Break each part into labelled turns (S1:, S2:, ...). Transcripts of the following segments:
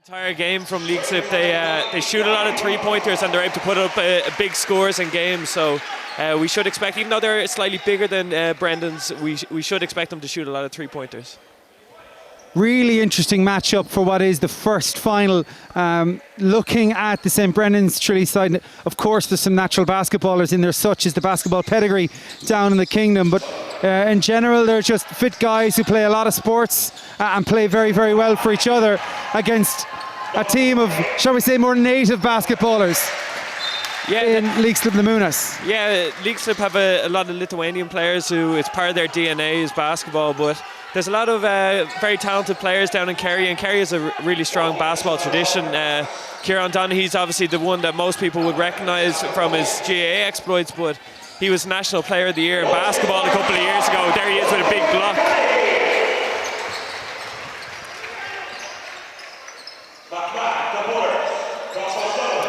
S1: Entire game from Leixlip, they shoot a lot of three-pointers and they're able to put up big scores in games. So we should expect, even though they're slightly bigger than Brendan's, we should expect them to shoot a lot of three-pointers.
S2: Really interesting matchup for what is the first final. Looking at the St. Brendan's Tralee side, of course there's some natural basketballers in there, such as the basketball pedigree down in the kingdom, but in general they're just fit guys who play a lot of sports and play very, very well for each other against a team of, shall we say, more native basketballers. In Leixlip Nemunas.
S1: Yeah, Leixlip have a lot of Lithuanian players who it's part of their DNA is basketball, but there's a lot of very talented players down in Kerry, and Kerry has a really strong basketball tradition. Kieran Donaghy's obviously the one that most people would recognise from his GAA exploits, but he was National Player of the Year in basketball a couple of years ago. There he is with a big block.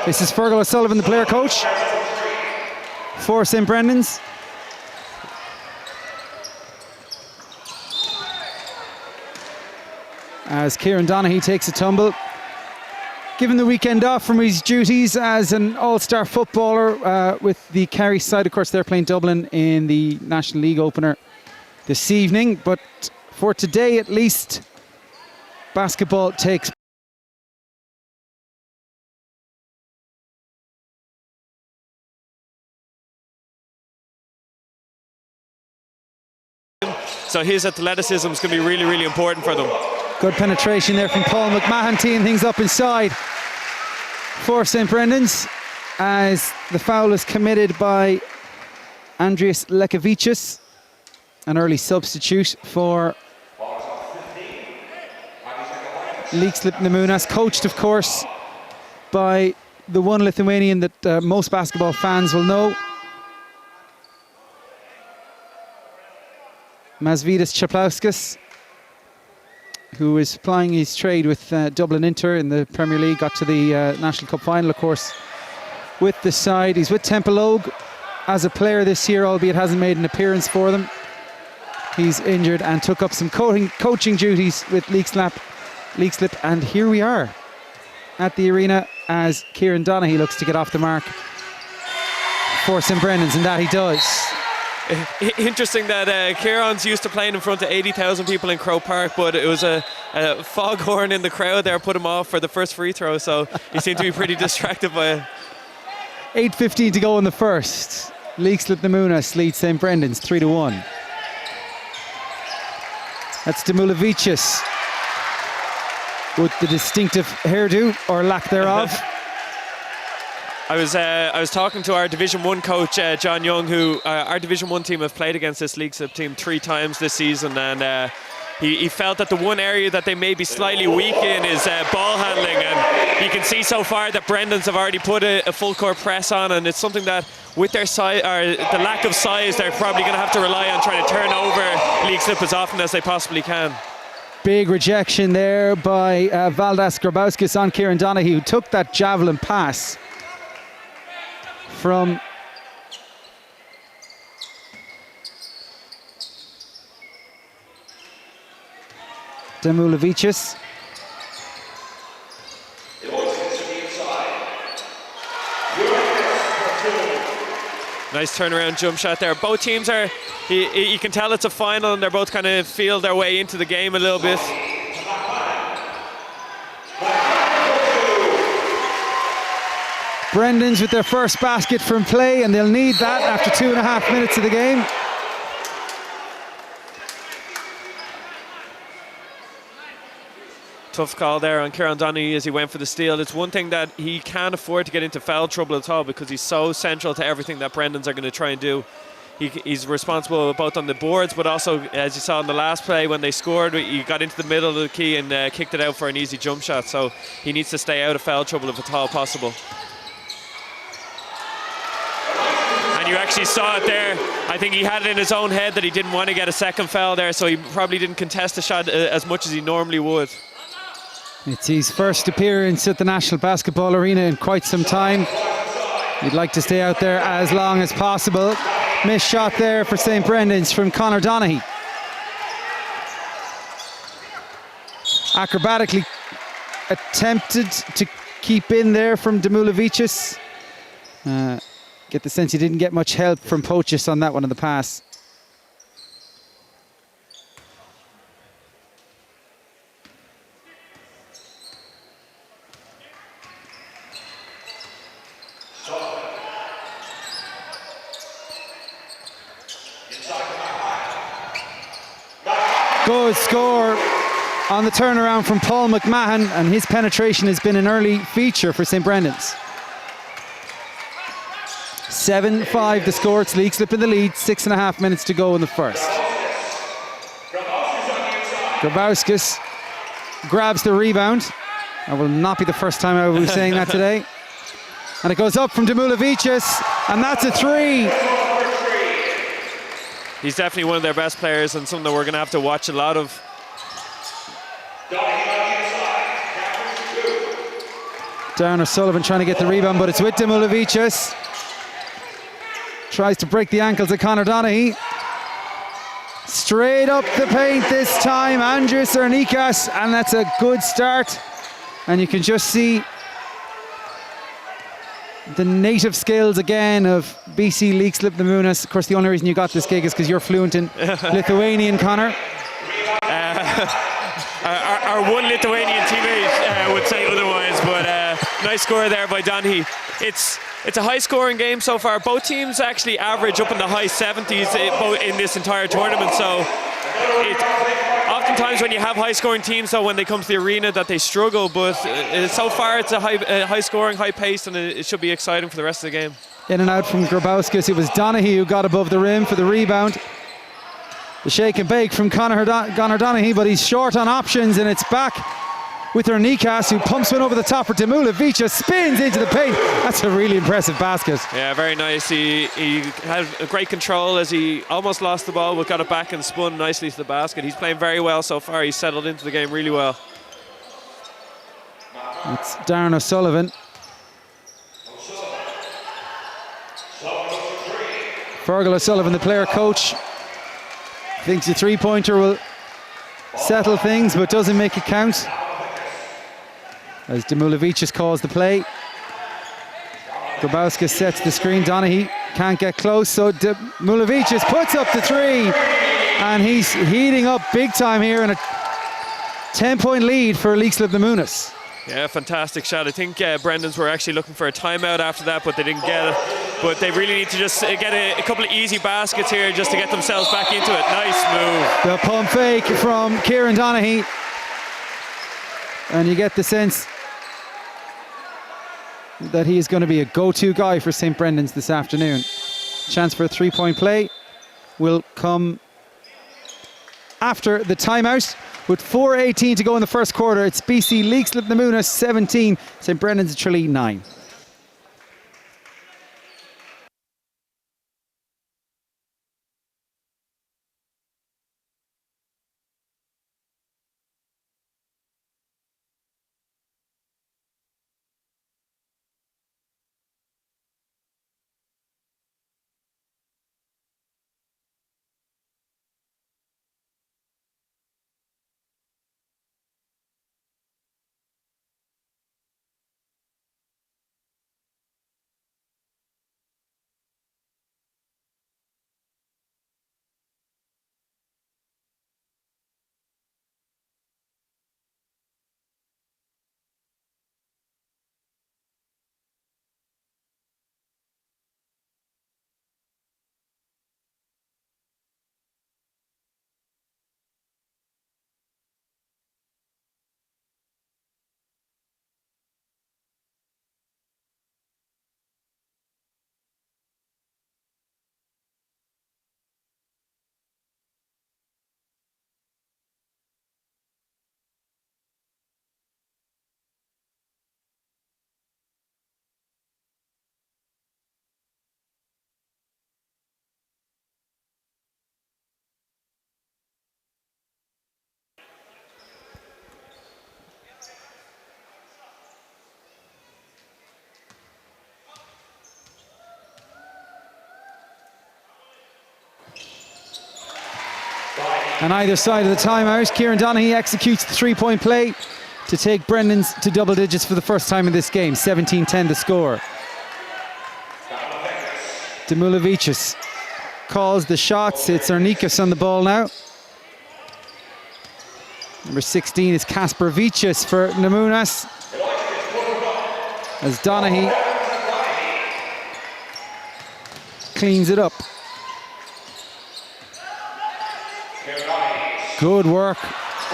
S2: This is Fergal O'Sullivan, the player coach for St. Brendan's. As Kieran Donaghy takes a tumble. Given the weekend off from his duties as an all-star footballer with the Kerry side. Of course, they're playing Dublin in the National League opener this evening. But for today, at least, basketball takes
S1: so his athleticism is going to be really, really important for them.
S2: Good penetration there from Paul McMahon, teeing things up inside for St. Brendan's, as the foul is committed by Andrius Lekevicius, an early substitute for Leixlip Nemunas, coached of course by the one Lithuanian that most basketball fans will know, Masvydas Chaplauskas, who is plying his trade with Dublin Inter in the Premier League, got to the National Cup final, of course, with the side. He's with Templeogue as a player this year, albeit hasn't made an appearance for them. He's injured and took up some coaching duties with Leixlip, and here we are at the arena as Kieran Donaghy looks to get off the mark for St. Brendan's, and that he does.
S1: Interesting that Kieran's used to playing in front of 80,000 people in Croke Park, but it was a foghorn in the crowd there put him off for the first free throw, so he seemed to be pretty distracted by it.
S2: 8:15 to go in the first. Leixlip Nemunas leads St. Brendan's 3-1. That's Demulevicius with the distinctive hairdo, or lack thereof.
S1: I was talking to our Division 1 coach, John Young, who our Division 1 team have played against this Leixlip team 3 times this season, and he felt that the one area that they may be slightly weak in is ball handling, and you can see so far that Brendan's have already put a full court press on, and it's something that with their size, or the lack of size, they're probably going to have to rely on trying to turn over Leixlip as often as they possibly can.
S2: Big rejection there by Valdas Grabowskis on Kieran Donaghy, who took that javelin pass from Demulevicius.
S1: Nice turnaround jump shot there. Both teams are, you can tell it's a final, and they're both kind of feel their way into the game a little bit.
S2: Brendan's with their first basket from play, and they'll need that after 2.5 minutes of the game.
S1: Tough call there on Kieran Donaghy as he went for the steal. It's one thing that he can't afford to get into foul trouble at all, because he's so central to everything that Brendan's are going to try and do. He's responsible both on the boards, but also, as you saw in the last play when they scored, he got into the middle of the key and kicked it out for an easy jump shot. So he needs to stay out of foul trouble if at all possible. And you actually saw it there. I think he had it in his own head that he didn't want to get a second foul there, so he probably didn't contest the shot as much as he normally would.
S2: It's his first appearance at the National Basketball Arena in quite some time. He'd like to stay out there as long as possible. Missed shot there for St. Brendan's from Conor Donaghy. Acrobatically attempted to keep in there from Demulovicius. Get the sense he didn't get much help from Pochis on that one in the pass. Good score on the turnaround from Paul McMahon, and his penetration has been an early feature for St. Brendan's. 7-5 the score. It's Leixlip in the lead. 6.5 minutes to go in the first. Grabowskis grabs the rebound. That will not be the first time I will be saying that today. And it goes up from Demulovicius, and that's a three.
S1: He's definitely one of their best players and something that we're going to have to watch a lot of.
S2: Darren O'Sullivan trying to get the rebound, but it's with Demulovicius. Tries to break the ankles of Conor Donaghy. Straight up the paint this time, Andres Ernikas, and that's a good start. And you can just see the native skills again of BC Leixlip Nemunas. Of course, the only reason you got this gig is because you're fluent in Lithuanian, Conor.
S1: Our one Lithuanian teammate would say otherwise, but nice score there by Donaghy. It's a high-scoring game so far. Both teams actually average up in the high 70s in this entire tournament. So oftentimes when you have high-scoring teams, though, when they come to the arena, that they struggle. But so far, it's a high-scoring, high-paced, and it should be exciting for the rest of the game.
S2: In and out from Grabowskis. It was Donaghy who got above the rim for the rebound. The shake and bake from Conor Donaghy, but he's short on options, and it's back with Ernikas, who pumps one over the top for Demulovicius, spins into the paint. That's a really impressive basket.
S1: Yeah, very nice. He had a great control as he almost lost the ball, but got it back and spun nicely to the basket. He's playing very well so far. He's settled into the game really well.
S2: It's Darren O'Sullivan. Fergal O'Sullivan, the player coach, thinks the three-pointer will settle things, but doesn't make it count. As Demulovicius calls the play. Grabowskis sets the screen. Donaghy can't get close, so Demulovicius puts up the three. And he's heating up big time here, in a 10-point lead for Leixlip Nemunas.
S1: Yeah, fantastic shot. I think Brendan's were actually looking for a timeout after that, but they didn't get it. But they really need to just get a couple of easy baskets here just to get themselves back into it. Nice move.
S2: The pump fake from Kieran Donaghy. And you get the sense that he is going to be a go-to guy for St. Brendan's this afternoon. Chance for a three-point play will come after the timeout. With 4:18 to go in the first quarter, it's BC Leixlip Nemunas 17, St. Brendan's and Tralee 9. On either side of the timeout, Kieran Donaghy executes the three-point play to take Brendan's to double digits for the first time in this game. 17-10 the score. Demulovicius calls the shots. It's Arnikas on the ball now. Number 16 is Kasparovicius for Nemunas. As Donaghy cleans it up. Good work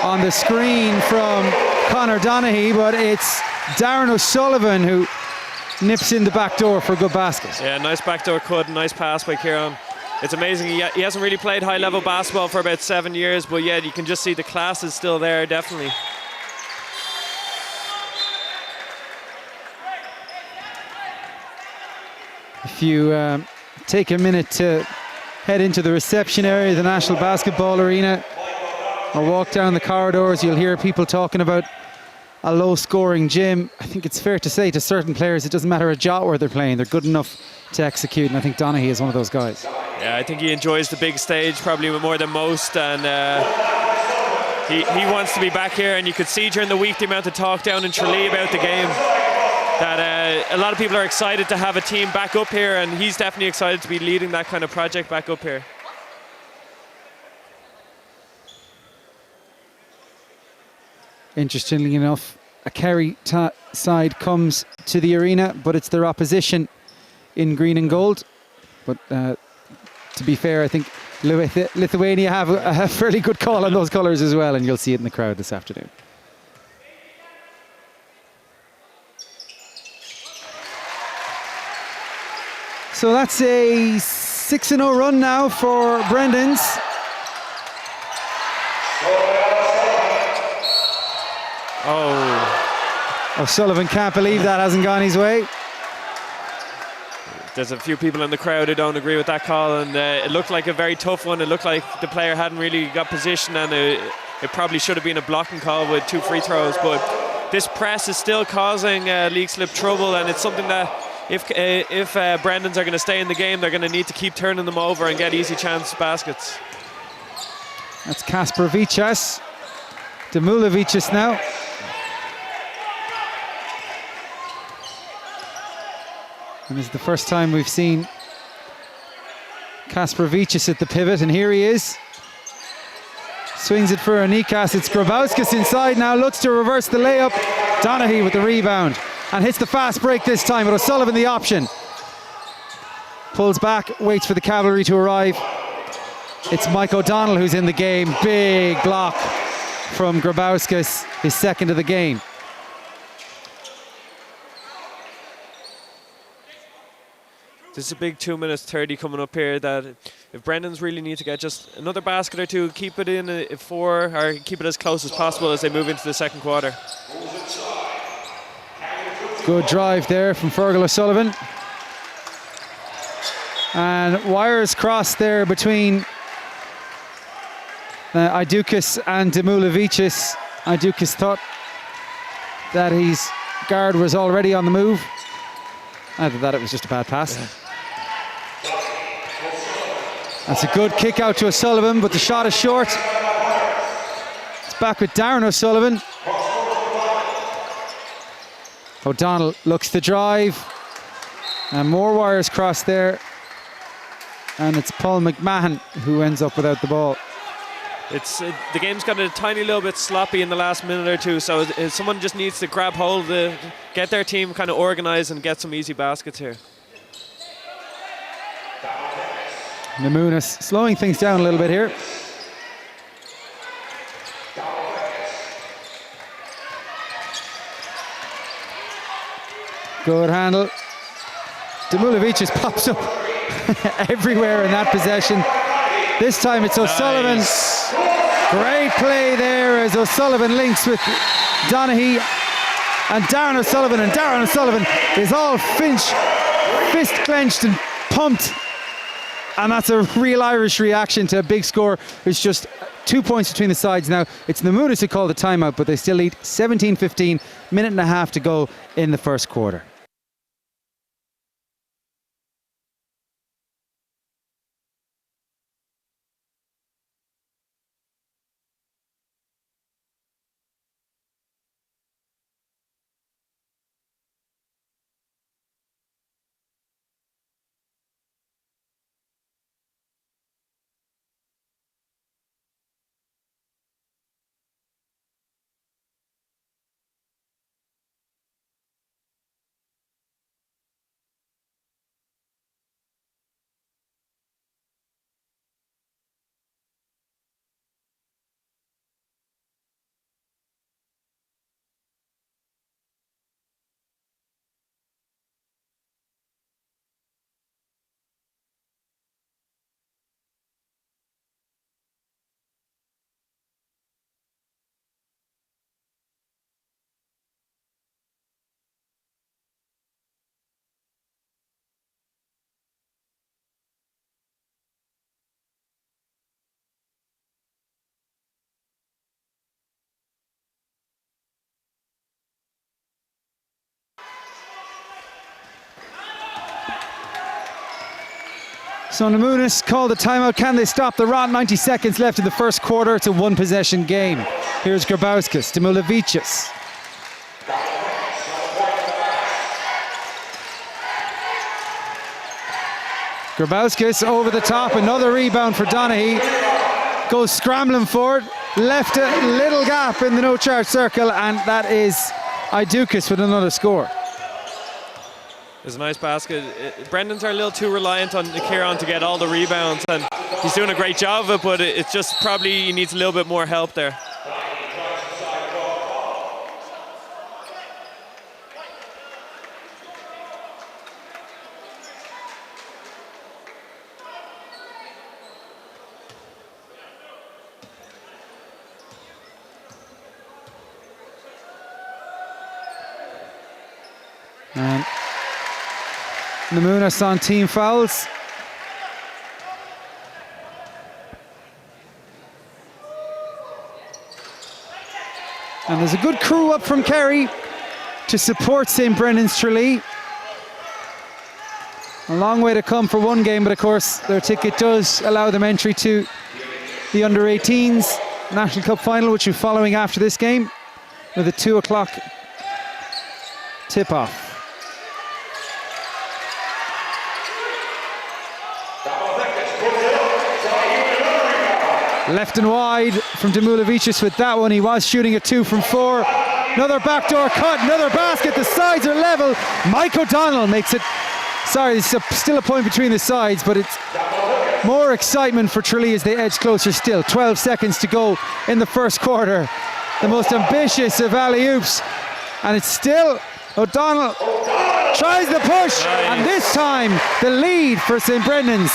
S2: on the screen from Conor Donaghy, but it's Darren O'Sullivan who nips in the back door for a good basket.
S1: Yeah, nice backdoor cut, nice pass by Kieran. It's amazing, he hasn't really played high-level basketball for about 7 years, but yeah, you can just see the class is still there, definitely.
S2: If you take a minute to head into the reception area of the National Basketball Arena or walk down the corridors, you'll hear people talking about a low-scoring gym. I think it's fair to say to certain players it doesn't matter a jot where they're playing, they're good enough to execute, and I think Donaghy is one of those guys.
S1: Yeah, I think he enjoys the big stage probably more than most, and he wants to be back here, and you could see during the week the amount of talk down in Tralee about the game, that a lot of people are excited to have a team back up here, and he's definitely excited to be leading that kind of project back up here.
S2: Interestingly enough, a Kerry side comes to the arena, but it's their opposition in green and gold. But to be fair, I think Lithuania have a fairly good call on those colours as well, and you'll see it in the crowd this afternoon. So that's a 6-0 run now for Brendan's.
S1: Oh.
S2: O'Sullivan can't believe that hasn't gone his way.
S1: There's a few people in the crowd who don't agree with that call, and it looked like a very tough one. It looked like the player hadn't really got position, and it probably should have been a blocking call with 2 free throws. But this press is still causing Leixlip trouble, and it's something that if Brendans are going to stay in the game, they're going to need to keep turning them over and get easy chance baskets.
S2: That's Kasparovicius. Demulovicius now. And this is the first time we've seen Kasparovicius at the pivot, and here he is. Swings it for Arnikas. It's Grabowskis inside now, looks to reverse the layup. Donaghy with the rebound and hits the fast break this time, with O'Sullivan the option. Pulls back, waits for the cavalry to arrive. It's Mike O'Donnell who's in the game. Big block from Grabowskis, his second of the game.
S1: This is a big 2 minutes 30 coming up here, that if Brendans really need to get just another basket or two, keep it in at 4, or keep it as close as possible as they move into the second quarter.
S2: Good drive there from Fergal O'Sullivan. And wires crossed there between Idoukas and Demulovicius. Idoukas thought that his guard was already on the move. Either that, it was just a bad pass. That's a good kick out to O'Sullivan, but the shot is short. It's back with Darren O'Sullivan. O'Donnell looks to drive, and more wires crossed there, and it's Paul McMahon who ends up without the ball.
S1: The game's got a tiny little bit sloppy in the last minute or two, so someone just needs to grab hold of it, get their team kind of organised and get some easy baskets here.
S2: Nemunas slowing things down a little bit here. Good handle. Demulovicius pops up everywhere in that possession. This time it's O'Sullivan.
S1: Nice.
S2: Great play there as O'Sullivan links with Donaghy and Darren O'Sullivan. And Darren O'Sullivan is all fist clenched and pumped. And that's a real Irish reaction to a big score. It's just 2 points between the sides now. It's Nemunas who called the timeout, but they still lead 17-15, minute and a half to go in the first quarter. So Nemunas called the timeout. Can they stop the rot? 90 seconds left in the first quarter. It's a one-possession game. Here's Grabowskis to Mulavicius. Grabowskis over the top. Another rebound for Donaghy. Goes scrambling forward. Left a little gap in the no-charge circle, and that is Idukis with another score.
S1: It's a nice basket. Brendan's are a little too reliant on Kieran to get all the rebounds, and he's doing a great job of it, but it's just probably he needs a little bit more help there.
S2: Nemunas on team fouls. And there's a good crew up from Kerry to support St. Brendan's Tralee. A long way to come for one game, but of course their ticket does allow them entry to the under-18s National Cup final, which we're following after this game with a 2 o'clock tip-off. Left and wide from Mulavicius with that one. He was shooting a 2 from 4. Another backdoor cut, another basket. The sides are level. Mike O'Donnell makes it. Sorry, it's still a point between the sides, but it's more excitement for Tralee as they edge closer still. 12 seconds to go in the first quarter. The most ambitious of alley-oops. And it's still O'Donnell tries the push. And this time, the lead for St. Brendan's.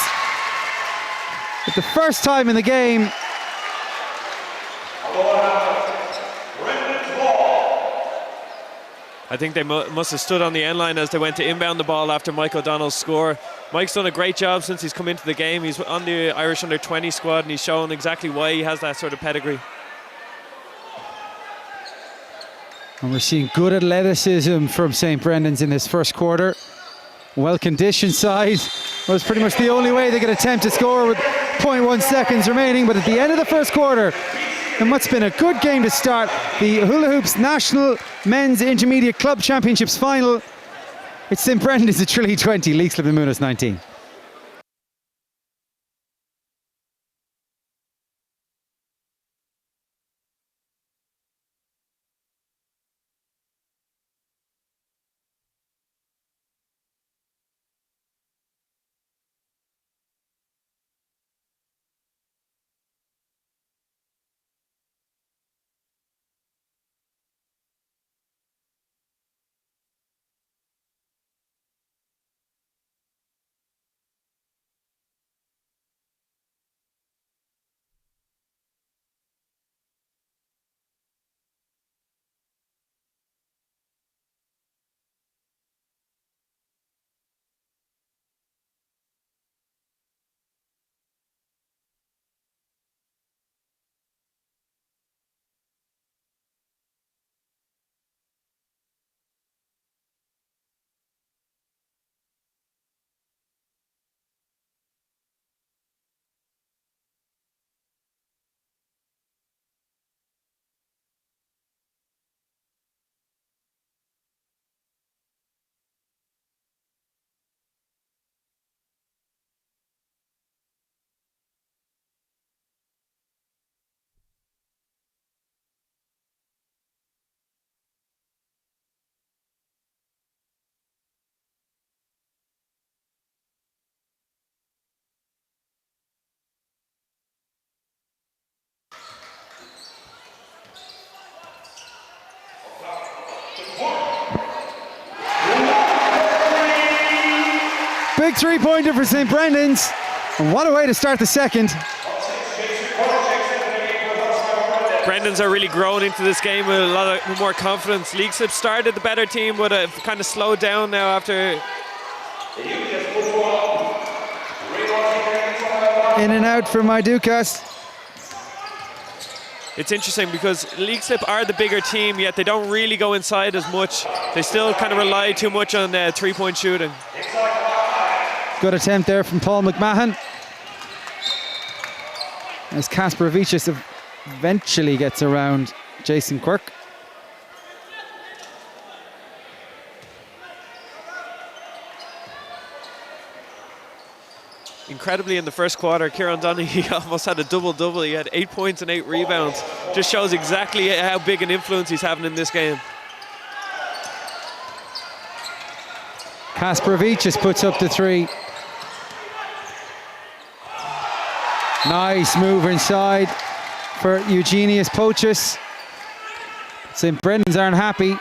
S2: For the first time in the game.
S1: I think they must have stood on the end line as they went to inbound the ball after Mike O'Donnell's score. Mike's done a great job since he's come into the game. He's on the Irish under-20 squad, and he's shown exactly why he has that sort of pedigree.
S2: And we're seeing good athleticism from St. Brendan's in this first quarter. Well-conditioned side. Was pretty much the only way they could attempt to score with 0.1 seconds remaining. But at the end of the first quarter, and what's been a good game to start the Hula Hoops National Men's Intermediate Club Championships final. It's St. Brendan's at Tralee 20, Leixlip Nemunas 19. Big three-pointer for St. Brendan's. And what a way to start the second.
S1: Brendan's are really grown into this game with a lot of more confidence. Leixlip started the better team, but have kind of slowed down now after.
S2: In and out from Idukis.
S1: It's interesting because Leixlip are the bigger team, yet they don't really go inside as much. They still kind of rely too much on three-point shooting.
S2: Good attempt there from Paul McMahon. As Kasparovicius eventually gets around Jason Quirk.
S1: Incredibly, in the first quarter, Kieran Donaghy almost had a double-double. He had 8 points and 8 rebounds. Just shows exactly how big an influence he's having in this game.
S2: Kasparovicius puts up the 3. Nice move inside for Eugenius Pochus. St. Brendan's aren't happy,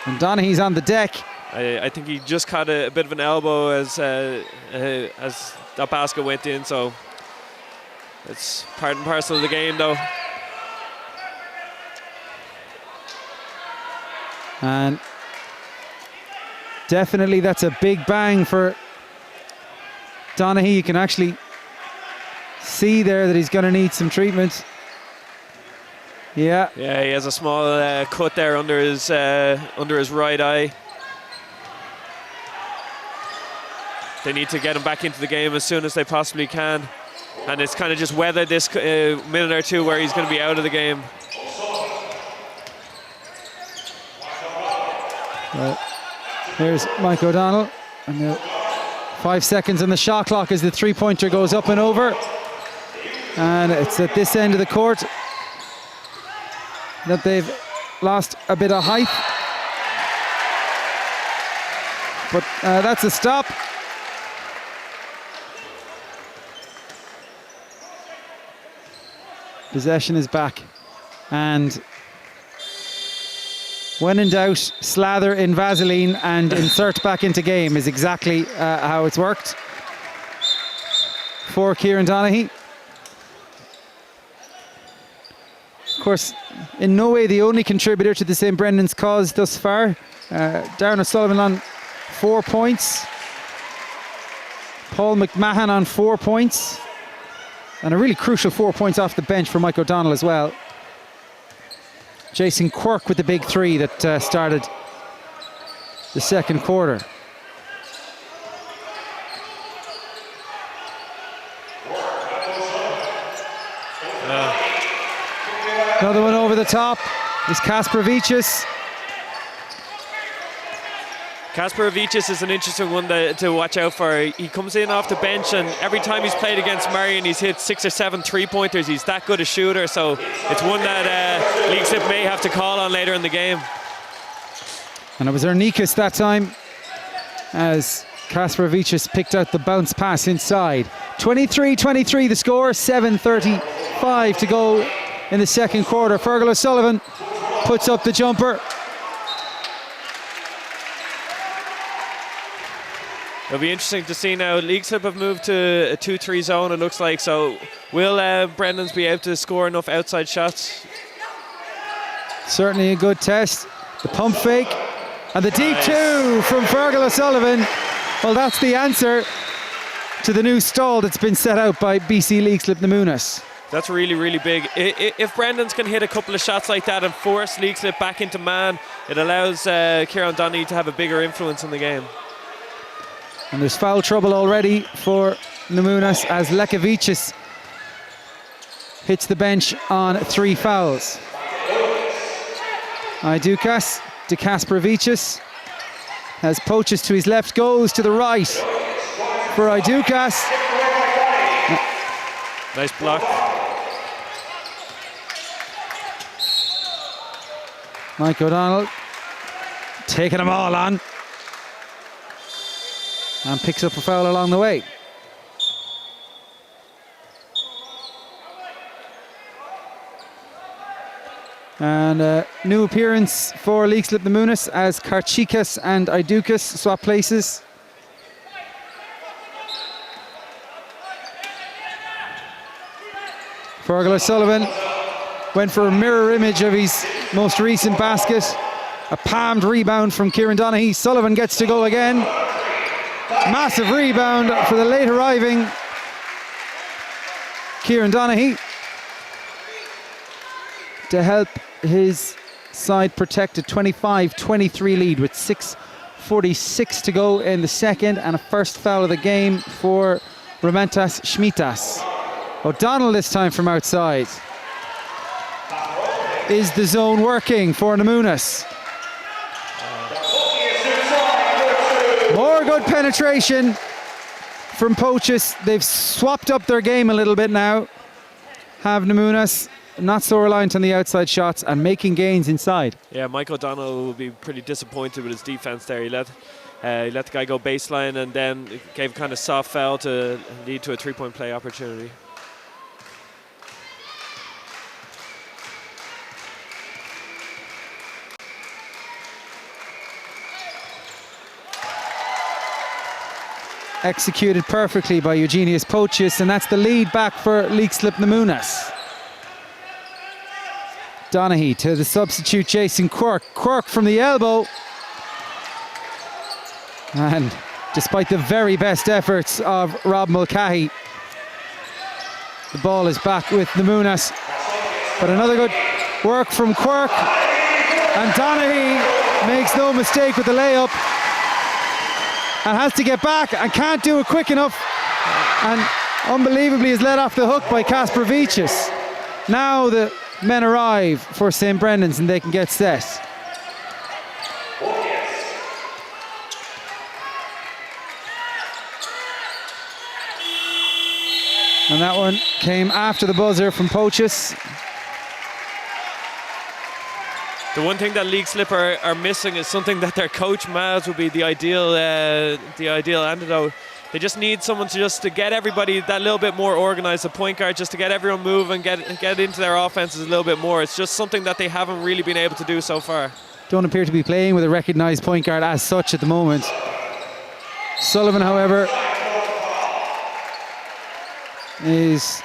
S2: and Donaghy's on the deck.
S1: I think he just caught a bit of an elbow as that basket went in, so it's part and parcel of the game, though.
S2: And definitely that's a big bang for Donaghy. You can actually see there that he's going to need some treatment. Yeah,
S1: he has a small cut there under his right eye. They need to get him back into the game as soon as they possibly can, and it's kind of just weathered this minute or two where he's going to be out of the game.
S2: Here's Mike O'Donnell, and now 5 seconds on the shot clock as the 3-pointer goes up and over, and it's at this end of the court that they've lost a bit of height, but that's a stop. Possession is back, and when in doubt, slather in Vaseline and insert back into game is exactly how it's worked for Kieran Donaghy. Of course, in no way the only contributor to the St. Brendan's cause thus far. Darren O'Sullivan on 4 points. Paul McMahon on 4 points. And a really crucial 4 points off the bench for Mike O'Donnell as well. Jason Quirk with the big 3 that started the second quarter. Another one over the top is Kasparovicius.
S1: Kasparovicius is an interesting one to watch out for. He comes in off the bench, and every time he's played against Marion, he's hit 6 or 7 3-pointers. He's that good a shooter, so it's one that Leixlip may have to call on later in the game.
S2: And it was Ernikas that time, as Kasparovicius picked out the bounce pass inside. 23-23 the score, 7:35 to go in the second quarter. Fergal O'Sullivan puts up the jumper.
S1: It'll be interesting to see now. Leixlip have moved to a 2-3 zone, it looks like. So will Brendan's be able to score enough outside shots?
S2: Certainly a good test. The pump fake and the deep 2 from Fergal O'Sullivan. Well, that's the answer to the new stall that's been set out by BC Leixlip Nemunas.
S1: That's really, really big. If Brendan's can hit a couple of shots like that and force Leixlip back into man, it allows Kieran Donaghy to have a bigger influence in the game.
S2: And there's foul trouble already for Nemunas as Lekevicius hits the bench on 3 fouls. Idukas to Kasparovicius. As Pochus to his left, goes to the right for Idukas.
S1: Nice block.
S2: Mike O'Donnell taking them all on. And picks up a foul along the way. And a new appearance for Leixlip Nemunas as Karchikas and Idukas swap places. Fergal O'Sullivan went for a mirror image of his most recent basket. A palmed rebound from Kieran Donaghy. Sullivan gets to go again. Massive rebound for the late arriving Kieran Donaghy to help his side protect a 25-23 lead with 2:46 to go in the second, and a first foul of the game for Romantas Schmitas. O'Donnell this time from outside. Is the zone working for Nemunas? More good penetration from Pochis. They've swapped up their game a little bit now. Have Nemunas not so reliant on the outside shots and making gains inside.
S1: Yeah, Mike O'Donnell will be pretty disappointed with his defense there. He let the guy go baseline and then gave kind of soft foul to lead to a three-point play opportunity.
S2: Executed perfectly by Eugenius Pochis, and that's the lead back for Leixlip Nemunas. Donaghy to the substitute Jason Quirk. Quirk from the elbow. And despite the very best efforts of Rob Mulcahy, the ball is back with Nemunas. But another good work from Quirk. And Donaghy makes no mistake with the layup. And has to get back and can't do it quick enough. And unbelievably is let off the hook by Kasparvichis. Now the men arrive for St. Brendan's and they can get set. And that one came after the buzzer from Pochis.
S1: The one thing that Leixlip are missing is something that their coach Maz would be the ideal antidote. They just need someone to get everybody that little bit more organised, a point guard, just to get everyone moving, get into their offenses a little bit more. It's just something that they haven't really been able to do so far.
S2: Don't appear to be playing with a recognised point guard as such at the moment. Sullivan, however, is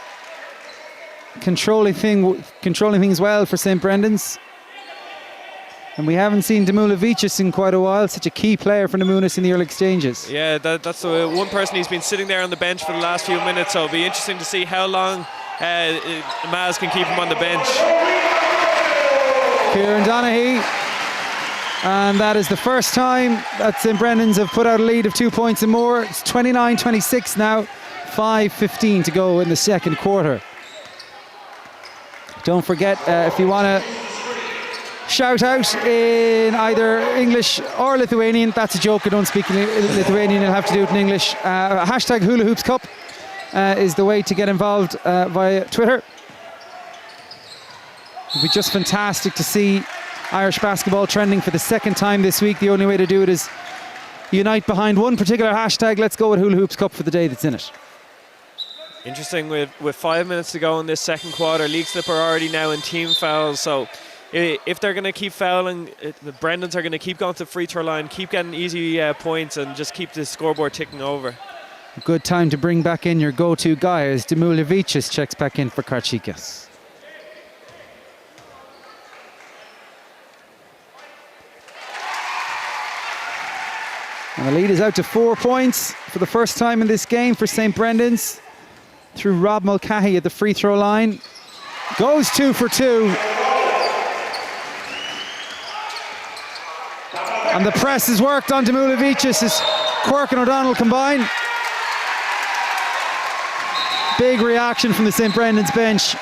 S2: controlling things well for St. Brendan's. And we haven't seen Demulavicius in quite a while, such a key player for Nemunas in the early exchanges.
S1: Yeah, that's the one person. He's been sitting there on the bench for the last few minutes, so it'll be interesting to see how long Maz can keep him on the bench.
S2: Kieran Donaghy. And that is the first time that St. Brendan's have put out a lead of 2 points and more. It's 29-26 now, 5:15 to go in the second quarter. Don't forget, if you want to shout out in either English or Lithuanian. That's a joke, I don't speak Lithuanian, I'll have to do it in English. Hashtag Hula Hoops Cup is the way to get involved via Twitter. It'd be just fantastic to see Irish basketball trending for the second time this week. The only way to do it is unite behind one particular hashtag. Let's go with Hula Hoops Cup for the day that's in it.
S1: Interesting, with 5 minutes to go in this second quarter, Leixlip are already now in team fouls, so if they're going to keep fouling, the Brendans are going to keep going to the free throw line, keep getting easy points, and just keep the scoreboard ticking over.
S2: A good time to bring back in your go-to guy as Demulavicius checks back in for Karchikas. And the lead is out to 4 points for the first time in this game for St. Brendan's through Rob Mulcahy at the free throw line. Goes 2 for 2. And the press has worked on Demulavicius as Quirk and O'Donnell combine. Big reaction from the St. Brendan's bench.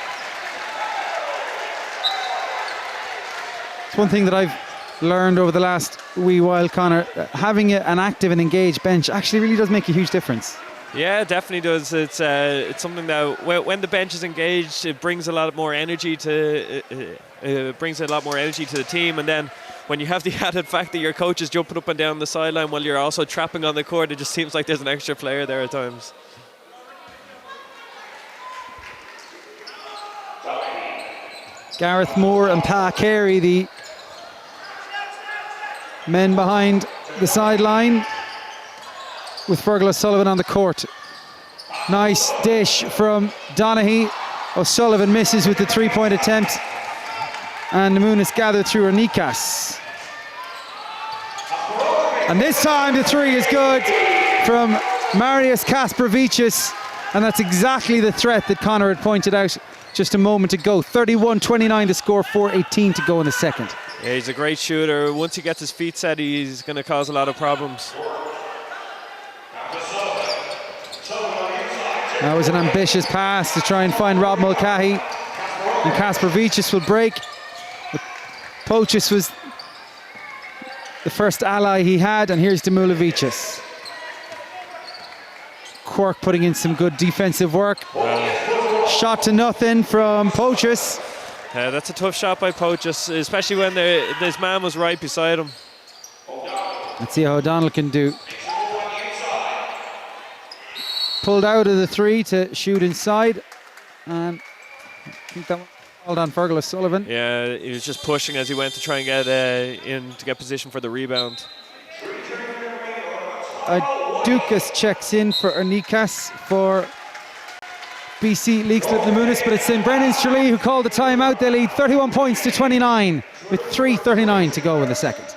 S2: It's one thing that I've learned over the last wee while, Connor. Having an active and engaged bench actually really does make a huge difference.
S1: Yeah, it definitely does. It's something that when the bench is engaged, it brings a lot more energy to the team, and then when you have the added fact that your coach is jumping up and down the sideline while you're also trapping on the court, it just seems like there's an extra player there at times.
S2: Gareth Moore and Pa Carey, the men behind the sideline, with Fergal O'Sullivan on the court. Nice dish from Donaghy. O'Sullivan misses with the three-point attempt. And Nemunas gathered through Nikas. And this time the three is good from Marius Kasparvichis. And that's exactly the threat that Connor had pointed out just a moment ago. 31-29 to score, 4:18 to go in the second.
S1: Yeah, he's a great shooter. Once he gets his feet set, he's going to cause a lot of problems.
S2: That was an ambitious pass to try and find Rob Mulcahy. And Kasper Vicius will break. Pochus was the first ally he had, and here's Demula Vicius. Quirk putting in some good defensive work. Shot to nothing from Pochus.
S1: That's a tough shot by Pochus, especially when this man was right beside him.
S2: Let's see how O'Donnell can do. Pulled out of the three to shoot inside. And I think that one called on Fergal O'Sullivan.
S1: Yeah, he was just pushing as he went to try and get in to get position for the rebound.
S2: Dukas checks in for Ernikas for BC Leixlip Nemunas, but it's St. Brennan's Tralee who called the timeout. They lead 31 points to 29 with 3:39 to go in the second.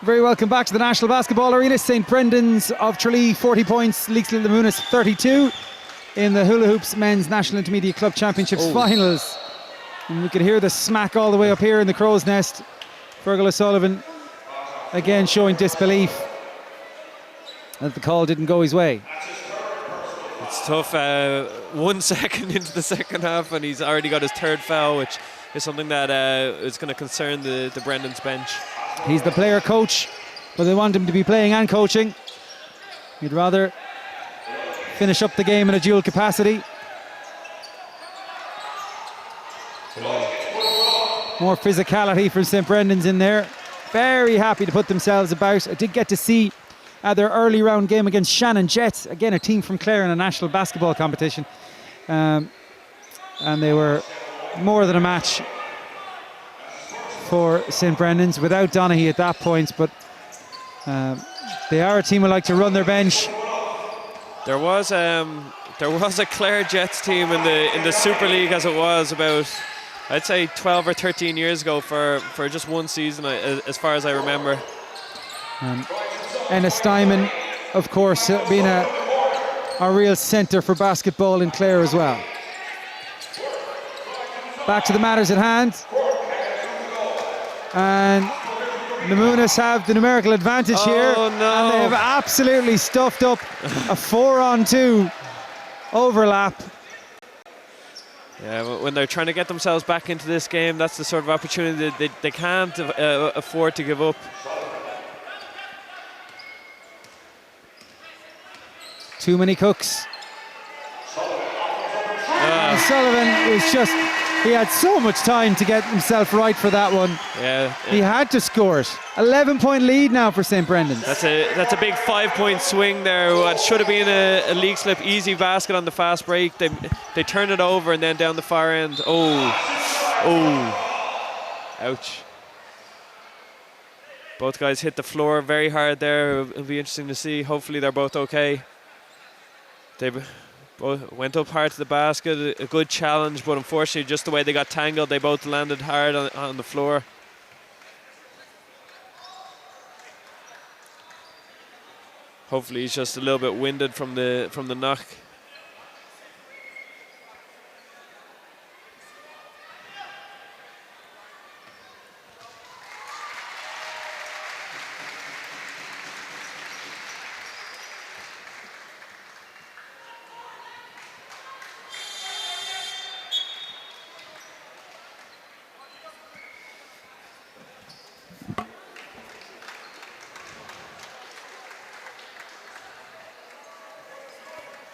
S2: Very welcome back to the National Basketball Arena. St. Brendan's of Tralee 40 points, Leixlip Nemunas 32 in the Hula Hoops Men's National Intermediate Club Championships finals. And we could hear the smack all the way up here in the crow's nest. Fergal O'Sullivan again showing disbelief that the call didn't go his way.
S1: It's tough. 1 second into the second half and he's already got his third foul, which is something that is going to concern the Brendan's bench.
S2: He's the player coach, but they want him to be playing and coaching. He'd rather finish up the game in a dual capacity. More physicality from St. Brendan's in there. Very happy to put themselves about. I did get to see their early round game against Shannon Jets, again a team from Clare in a national basketball competition. And they were more than a match for St. Brendan's without Donaghy at that point, but they are a team who like to run their bench.
S1: There was a Clare Jets team in the Super League as it was about, I'd say 12 or 13 years ago for just one season, as far as I remember.
S2: Ennis Diamond, of course, being a real centre for basketball in Clare as well. Back to the matters at hand. And Nemunas have the numerical advantage here.
S1: No.
S2: And they have absolutely stuffed up a 4-on-2 overlap.
S1: Yeah, when they're trying to get themselves back into this game, that's the sort of opportunity that they can't afford to give up.
S2: Too many cooks. Sullivan was just, he had so much time to get himself right for that one.
S1: Yeah,
S2: he had to score it. 11-point lead now for St. Brendan's.
S1: That's a big 5-point swing there. What should have been a Leixlip easy basket on the fast break. They turn it over and then down the far end. Ouch. Both guys hit the floor very hard there. It'll be interesting to see. Hopefully they're both okay. They both went up hard to the basket, a good challenge, but unfortunately just the way they got tangled, they both landed hard on the floor. Hopefully he's just a little bit winded from the knock.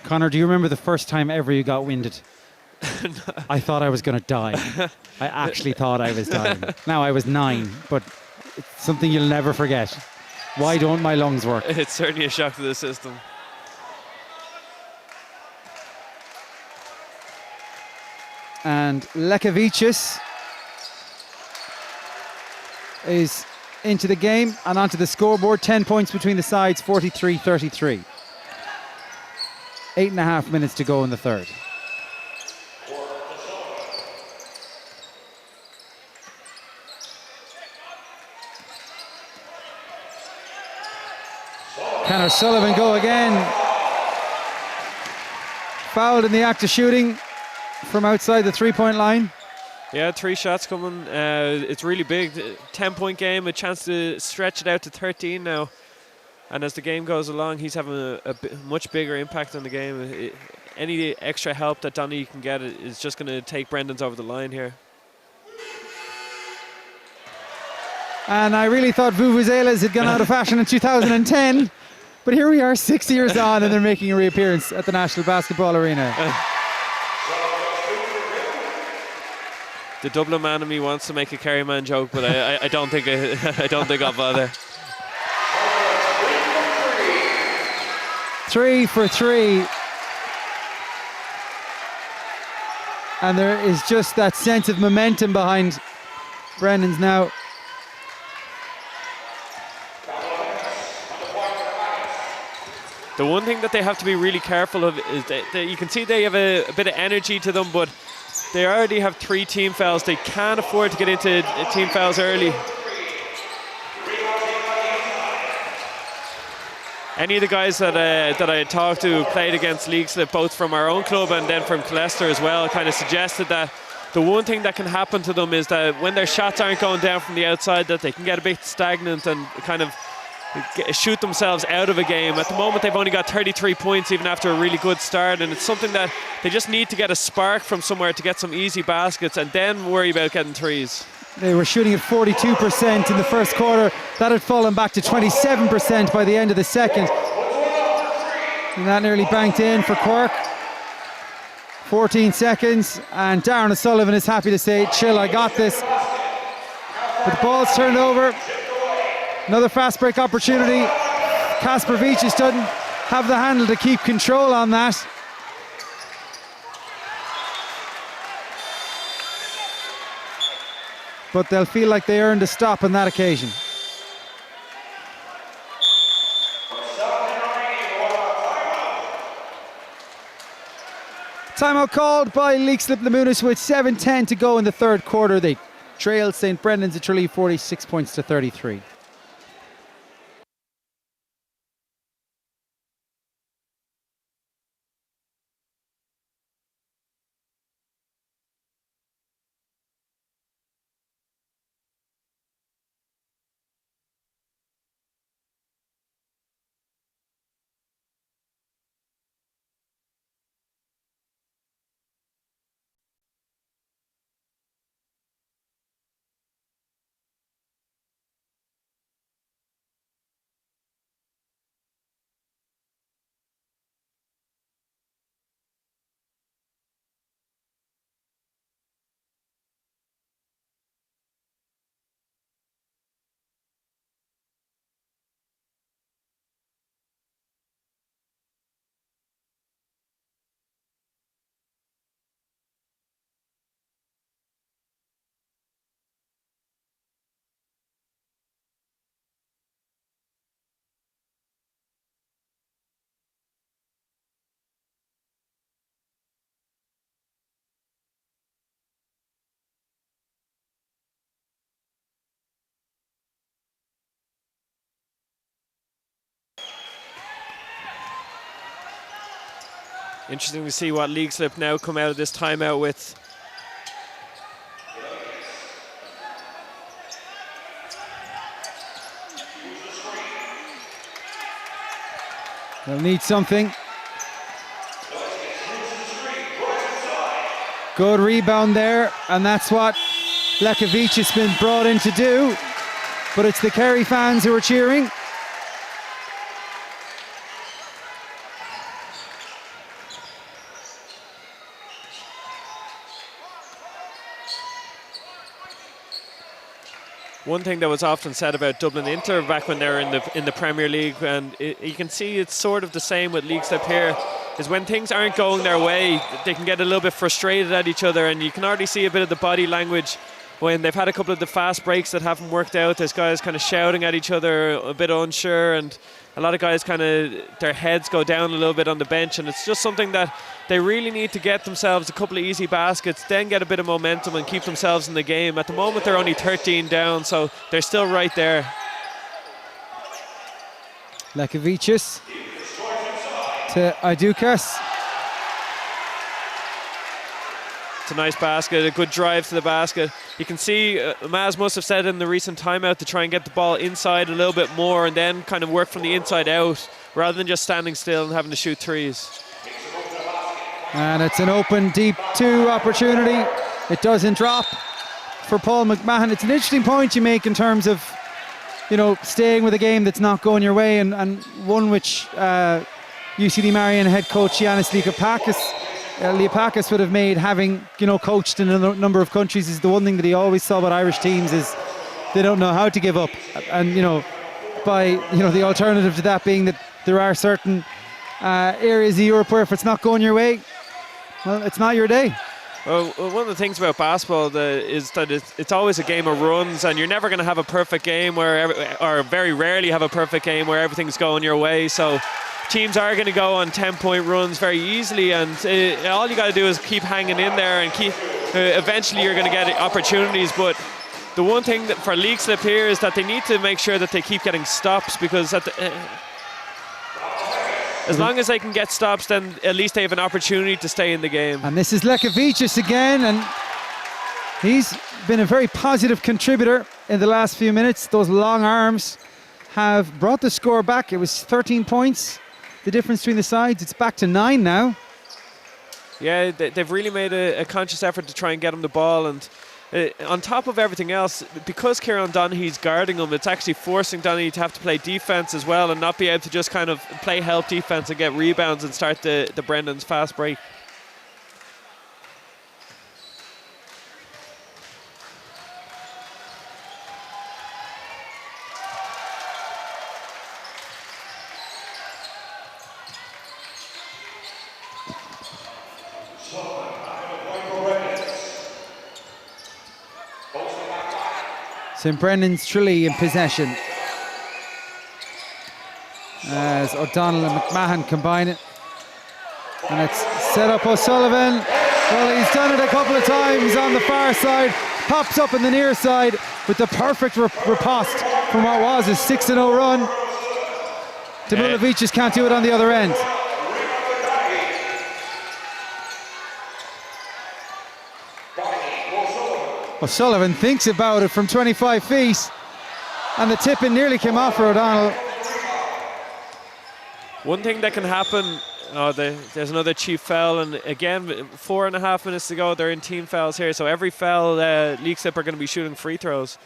S2: Connor, do you remember the first time ever you got winded?
S1: No.
S2: I thought I was going to die. I actually thought I was dying. Now, I was 9, but it's something you'll never forget. Why don't my lungs work?
S1: It's certainly a shock to the system.
S2: And Lekevicius is into the game and onto the scoreboard. 10 points between the sides, 43-33. 8.5 minutes to go in the third. Can O'Sullivan go again? Fouled in the act of shooting from outside the three-point line.
S1: Yeah, 3 shots coming. It's really big. 10-point game, a chance to stretch it out to 13 now. And as the game goes along, he's having a much bigger impact on the game. Any extra help that Donaghy can get is just going to take Brendan's over the line here.
S2: And I really thought vuvuzelas had gone out of fashion in 2010. But here we are 6 years on and they're making a reappearance at the National Basketball Arena.
S1: The Dublin man in me wants to make a Kerry man joke, but I don't think I'll bother.
S2: 3 for 3. And there is just that sense of momentum behind Brendan's now.
S1: The one thing that they have to be really careful of is that you can see they have a bit of energy to them, but they already have 3 team fouls. They can't afford to get into team fouls early. any of the guys that I talked to who played against Leixlip, both from our own club and then from Leicester as well, kind of suggested that the one thing that can happen to them is that when their shots aren't going down from the outside, that they can get a bit stagnant and kind of shoot themselves out of a game. At the moment, they've only got 33 points even after a really good start, and it's something that they just need to get a spark from somewhere to get some easy baskets and then worry about getting threes.
S2: They were shooting at 42% in the first quarter. That had fallen back to 27% by the end of the second. And that nearly banked in for Quirk. 14 seconds, and Darren O'Sullivan is happy to say, chill, I got this. But the ball's turned over. Another fast break opportunity. Kasper Vičić doesn't have the handle to keep control on that. But they'll feel like they earned a stop on that occasion. Timeout called by Leixlip Nemunas with 7:10 to go in the third quarter. They trailed St. Brendan's at Tralee 46 points to 33.
S1: Interesting to see what Leixlip now come out of this timeout with.
S2: They'll need something. Good rebound there, and that's what Leixlip has been brought in to do. But it's the Kerry fans who are cheering.
S1: One thing that was often said about Dublin Inter back when they were in the Premier League, and you can see it's sort of the same with Leixlip here, is when things aren't going their way, they can get a little bit frustrated at each other, and you can already see a bit of the body language when they've had a couple of the fast breaks that haven't worked out. There's guys kind of shouting at each other, a bit unsure, and a lot of guys kind of, their heads go down a little bit on the bench, and it's just something that they really need to get themselves a couple of easy baskets, then get a bit of momentum and keep themselves in the game. At the moment, they're only 13 down, so they're still right there.
S2: Leixlip to Idukas.
S1: It's a nice basket, a good drive to the basket. You can see Maz must have said in the recent timeout to try and get the ball inside a little bit more and then kind of work from the inside out rather than just standing still and having to shoot threes.
S2: And it's an open deep two opportunity. It doesn't drop for Paul McMahon. It's an interesting point you make in terms of, you know, staying with a game that's not going your way, and one which UCD Marion head coach Giannis Liapakis would have made, having, you know, coached in a number of countries. Is the one thing that he always saw about Irish teams is they don't know how to give up, and you know, by, you know, the alternative to that being that there are certain areas of Europe where if it's not going your way, well, it's not your day.
S1: Well, one of the things about basketball is that it's always a game of runs, and you're never going to have a perfect game or very rarely have a perfect game where everything's going your way. So teams are going to go on 10-point runs very easily, and all you got to do is keep hanging in there, and keep. Eventually, you're going to get opportunities. But the one thing that for Leixlip here is that they need to make sure that they keep getting stops, because as long as they can get stops, then at least they have an opportunity to stay in the game.
S2: And this is Leixlip again, and he's been a very positive contributor in the last few minutes. Those long arms have brought the score back. It was 13 points, the difference between the sides. It's back to 9 now.
S1: Yeah, they've really made a conscious effort to try and get him the ball, and on top of everything else, because Kieran Donaghy's guarding him, it's actually forcing Donaghy to have to play defense as well and not be able to just kind of play help defense and get rebounds and start the Brendan's fast break.
S2: St Brendan's Tralee in possession as O'Donnell and McMahon combine it, and it's set up O'Sullivan. Well, he's done it a couple of times on the far side, pops up in the near side with the perfect riposte from what was his 6-0 run. Demulovic can't do it on the other end. O'Sullivan thinks about it from 25 feet, and the tip-in nearly came off for O'Donnell.
S1: One thing that can happen, there's another chief foul, and again, 4.5 minutes to go, they're in team fouls here, so every foul, Leixlip are going to be shooting free throws.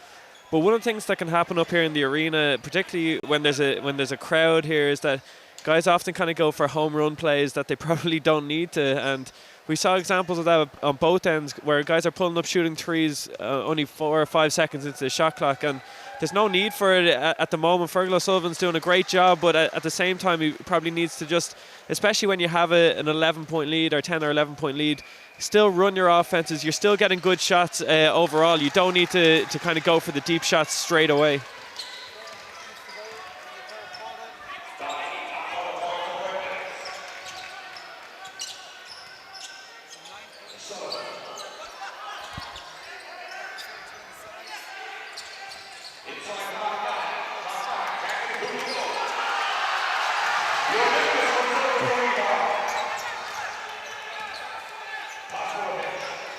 S1: But one of the things that can happen up here in the arena, particularly when there's a crowd here, is that guys often kind of go for home run plays that they probably don't need to, and we saw examples of that on both ends where guys are pulling up shooting threes only 4 or 5 seconds into the shot clock, and there's no need for it at the moment. Fergal O'Sullivan's doing a great job, but at the same time he probably needs to just, especially when you have an 11-point lead or 10 or 11-point lead, still run your offenses. You're still getting good shots overall. You don't need to kind of go for the deep shots straight away.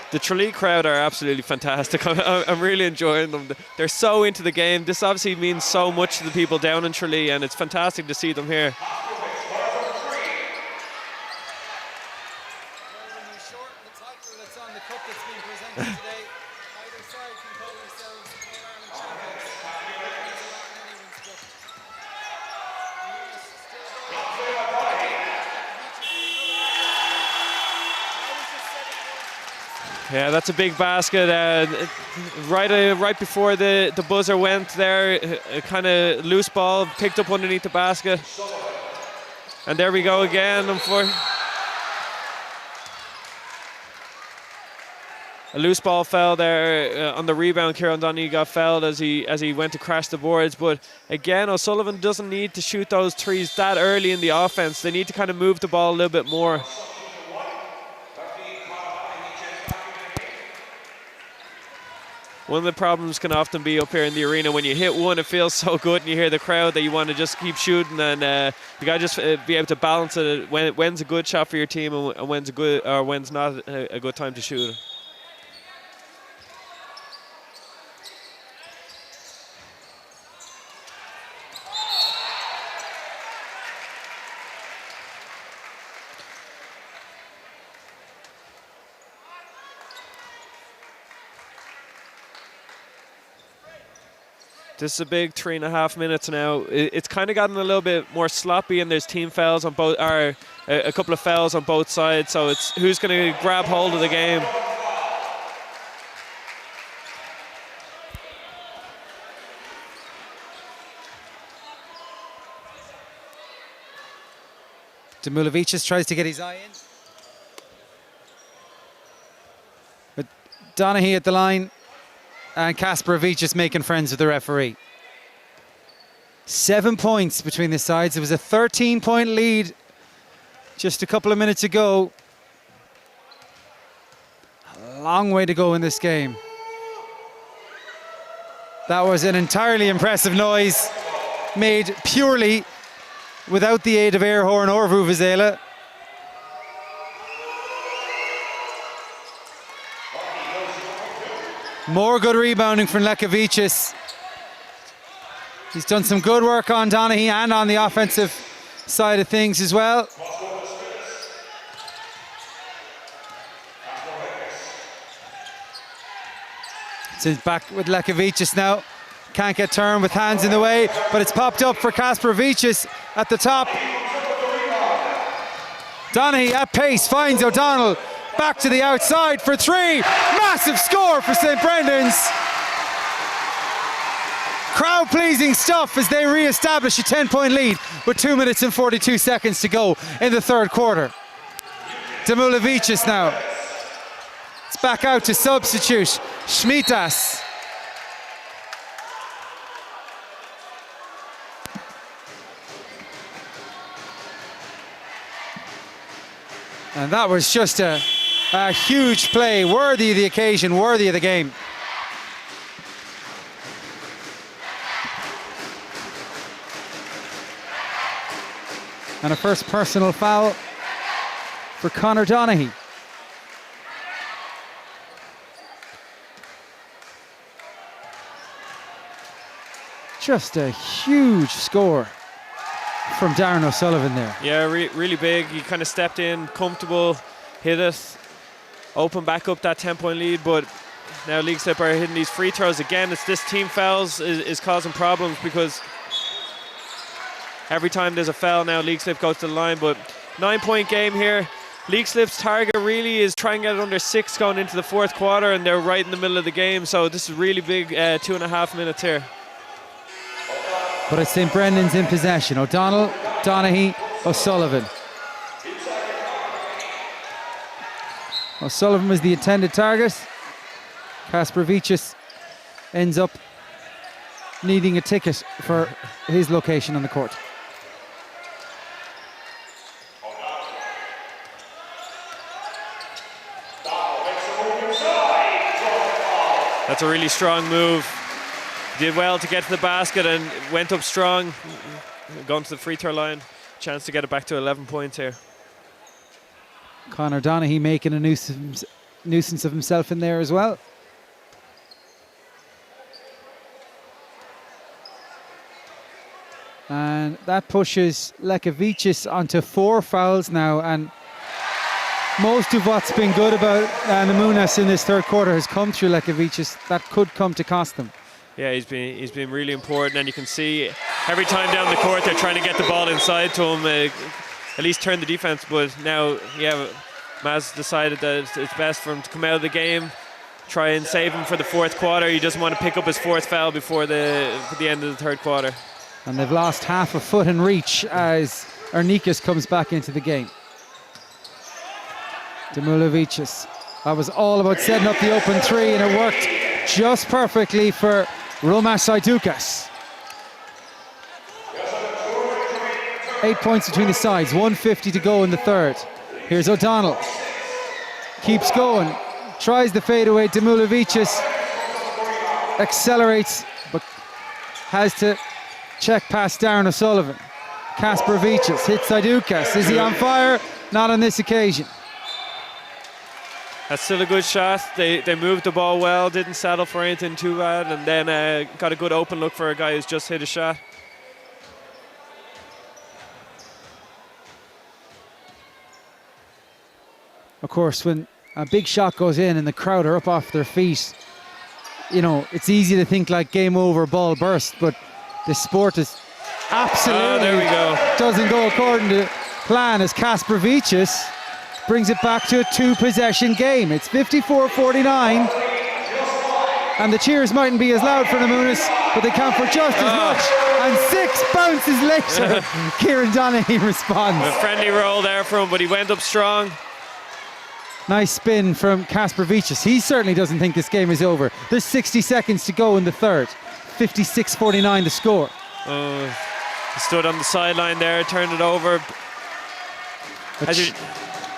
S1: The Tralee crowd are absolutely fantastic. I'm really enjoying them. They're so into the game. This obviously means so much to the people down in Tralee, and it's fantastic to see them here. Yeah, that's a big basket. Right before the buzzer went there, a kind of loose ball picked up underneath the basket. And there we go again. A loose ball fell there on the rebound. Kieran Donaghy got fouled as he went to crash the boards. But again, O'Sullivan doesn't need to shoot those threes that early in the offense. They need to kind of move the ball a little bit more. One of the problems can often be up here in the arena, when you hit one, it feels so good and you hear the crowd that you want to just keep shooting, and you got to just be able to balance it. When's a good shot for your team and when's not a good time to shoot. This is a big 3.5 minutes now. It's kind of gotten a little bit more sloppy, and there's team fouls on both, or a couple of fouls on both sides. So it's who's going to grab hold of the game.
S2: Demulovic tries to get his eye in, but Donaghy at the line. And Kasparovich making friends with the referee. 7 points between the sides. It was a 13-point lead just a couple of minutes ago. A long way to go in this game. That was an entirely impressive noise made purely without the aid of air horn or vuvuzela. More good rebounding from Lešlip. He's done some good work on Donaghy and on the offensive side of things as well. So he's back with Lešlip now. Can't get turned with hands in the way, but it's popped up for Kasparovicius at the top. Donaghy at pace finds O'Donnell. Back to the outside for three. Massive score for St. Brendan's. Crowd-pleasing stuff as they re-establish a 10-point lead with 2 minutes and 42 seconds to go in the third quarter. Demulevicius now. It's back out to substitute Šmitas. And that was just a huge play, worthy of the occasion, worthy of the game. And a first personal foul for Conor Donaghy. Just a huge score from Darren O'Sullivan there.
S1: Yeah, really big. He kind of stepped in, comfortable, hit it, open back up that 10-point lead, but now Leixlip are hitting these free throws again. It's this team fouls is causing problems because every time there's a foul now Leixlip goes to the line, but 9-point game here. Leixlip's target really is trying to get it under 6 going into the fourth quarter, and they're right in the middle of the game, so this is really big 2.5 minutes here.
S2: But it's St. Brendan's in possession. O'Donnell, Donaghy, O'Sullivan. O'Sullivan was the intended target. Kasparovicius ends up needing a ticket for his location on the court.
S1: That's a really strong move. Did well to get to the basket and went up strong. Going to the free throw line. Chance to get it back to 11 points here.
S2: Conor Donaghy making a nuisance of himself in there as well. And that pushes Lešlip onto 4 fouls now, and most of what's been good about Nemunas in this third quarter has come through Lešlip. That could come to cost them.
S1: Yeah, he's been really important, and you can see every time down the court they're trying to get the ball inside to him, at least turn the defense. But now, yeah, Maz decided that it's best for him to come out of the game, try and save him for the fourth quarter. He doesn't want to pick up his 4th foul before the end of the third quarter.
S2: And they've lost half a foot in reach as NICC comes back into the game. Demulevicius. That was all about setting up the open 3, and it worked just perfectly for Romas Saidukas. 8 points between the sides, 1:50 to go in the third. Here's O'Donnell. Keeps going, tries the fadeaway. Demulevicius accelerates, but has to check past Darren O'Sullivan. Kasparovicius hits Saidukas. Is he on fire? Not on this occasion.
S1: That's still a good shot. They moved the ball well, didn't settle for anything too bad, and then got a good open look for a guy who's just hit a shot.
S2: Of course, when a big shot goes in and the crowd are up off their feet, you know, it's easy to think like game over, ball burst, but the sport is absolutely
S1: there we go.
S2: Doesn't go according to plan as Kasparovicius brings it back to a 2-possession game. It's 54-49, and the cheers mightn't be as loud for Nemunas, but they count for just as much. And 6 bounces later, Kieran Donaghy responds.
S1: A friendly roll there for him, but he went up strong.
S2: Nice spin from Kasparovicius. He certainly doesn't think this game is over. There's 60 seconds to go in the third. 56-49 the score.
S1: He stood on the sideline there, turned it over.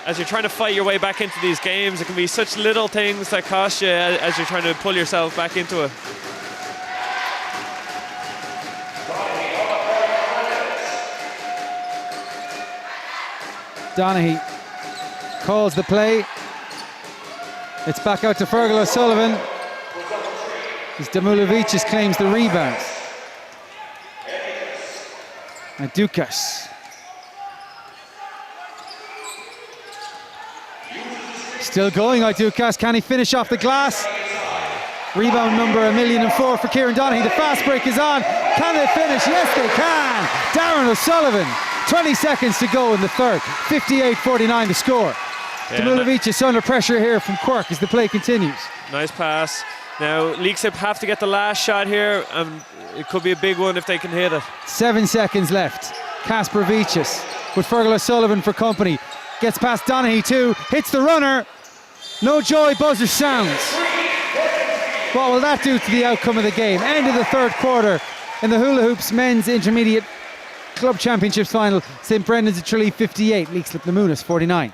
S1: As you're trying to fight your way back into these games, it can be such little things that cost you as you're trying to pull yourself back into it.
S2: Donaghy calls the play. It's back out to Fergal O'Sullivan as Demulovicius claims the rebound. And Dukas. Still going, Dukas. Can he finish off the glass? Rebound number 1,000,004 for Kieran Donaghy. The fast break is on. Can they finish? Yes, they can. Darren O'Sullivan. 20 seconds to go in the third. 58-49 to score. Demulovicius under pressure here from Quirk as the play continues.
S1: Nice pass. Now, Leixlip have to get the last shot here. It could be a big one if they can hit it.
S2: 7 seconds left. Kasperovicius with Fergal O'Sullivan for company. Gets past Donaghy too. Hits the runner. No joy, buzzer sounds. What will that do to the outcome of the game? End of the third quarter in the Hula Hoops Men's Intermediate Club Championships final. St Brendan's at Tralee 58, Leixlip Nemunas 49.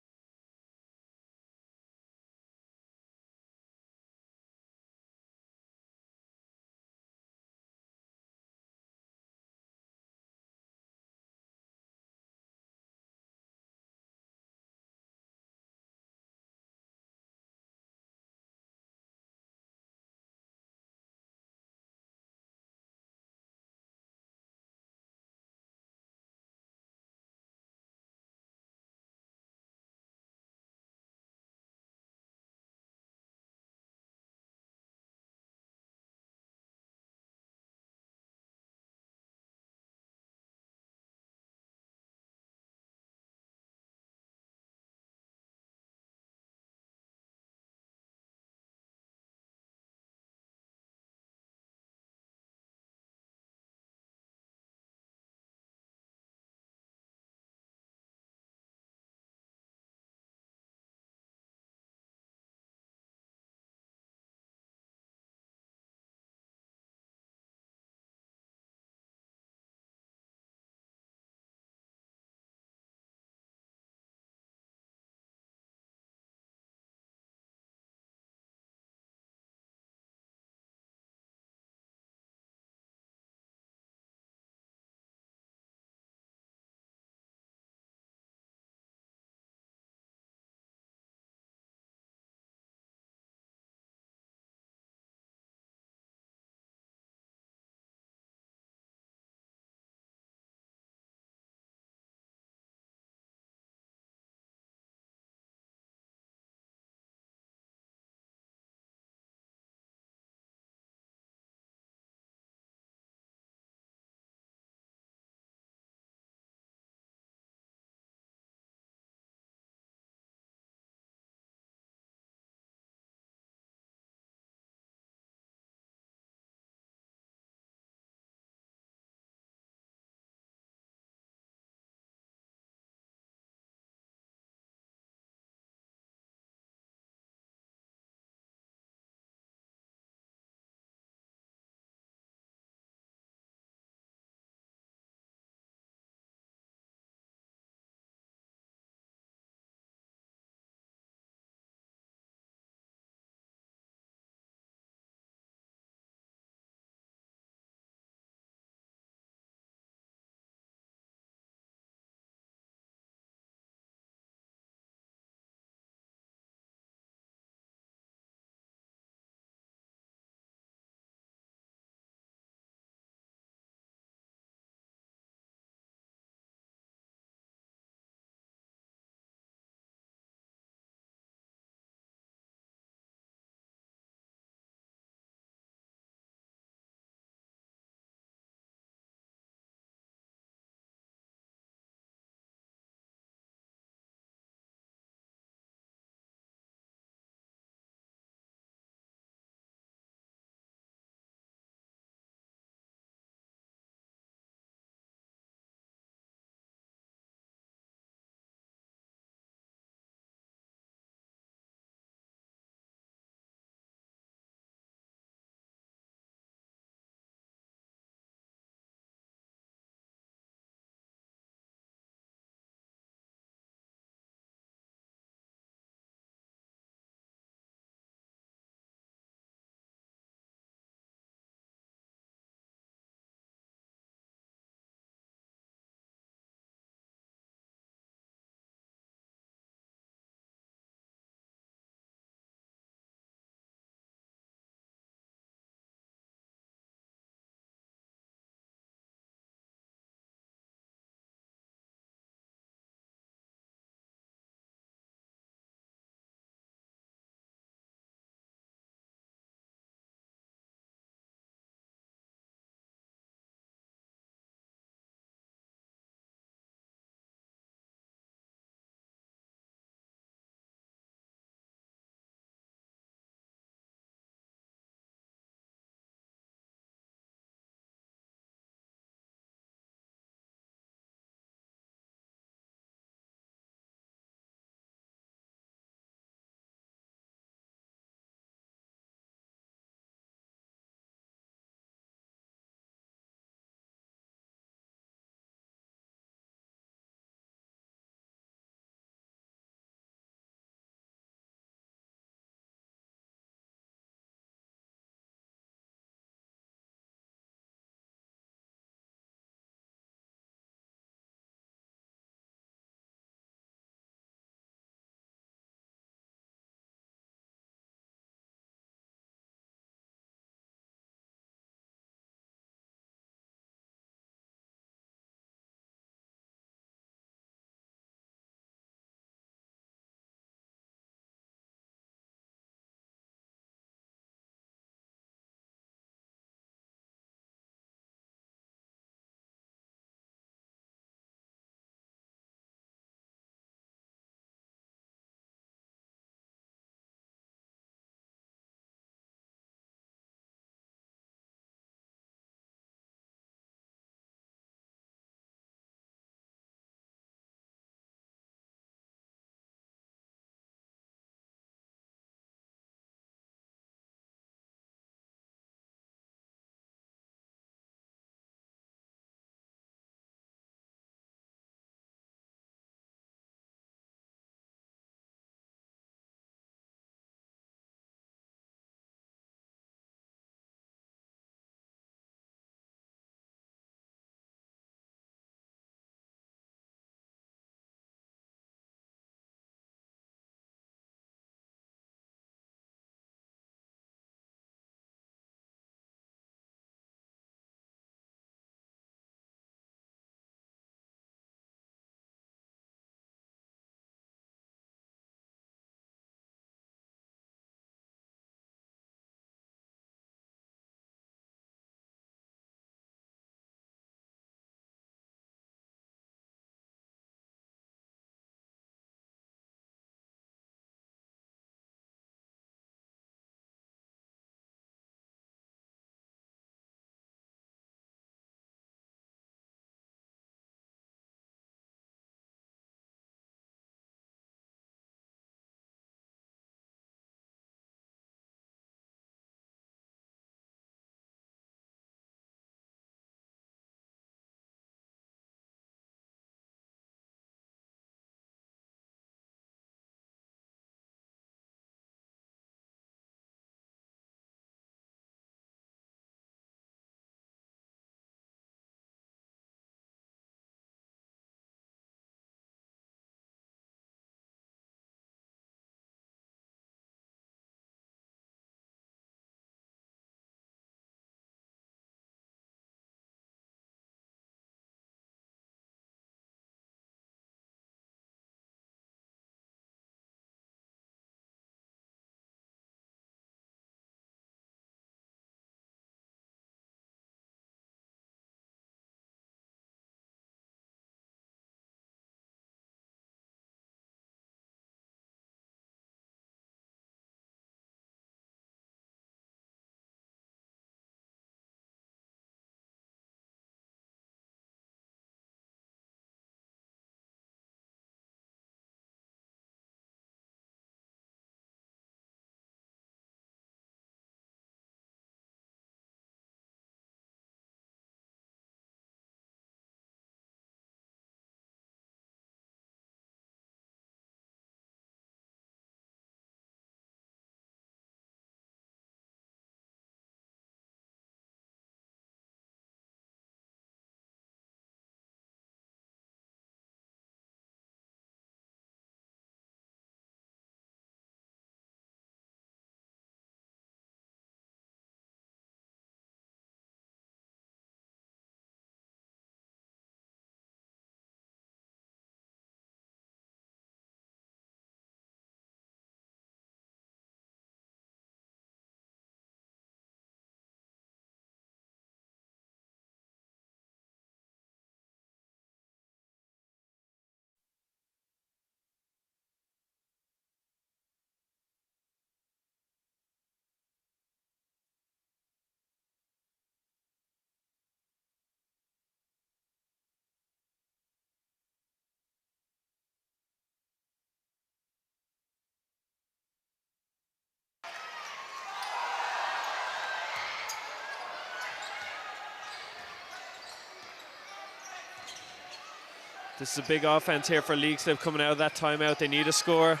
S1: This is a big offense here for Leixlip coming out of that timeout. They need a score.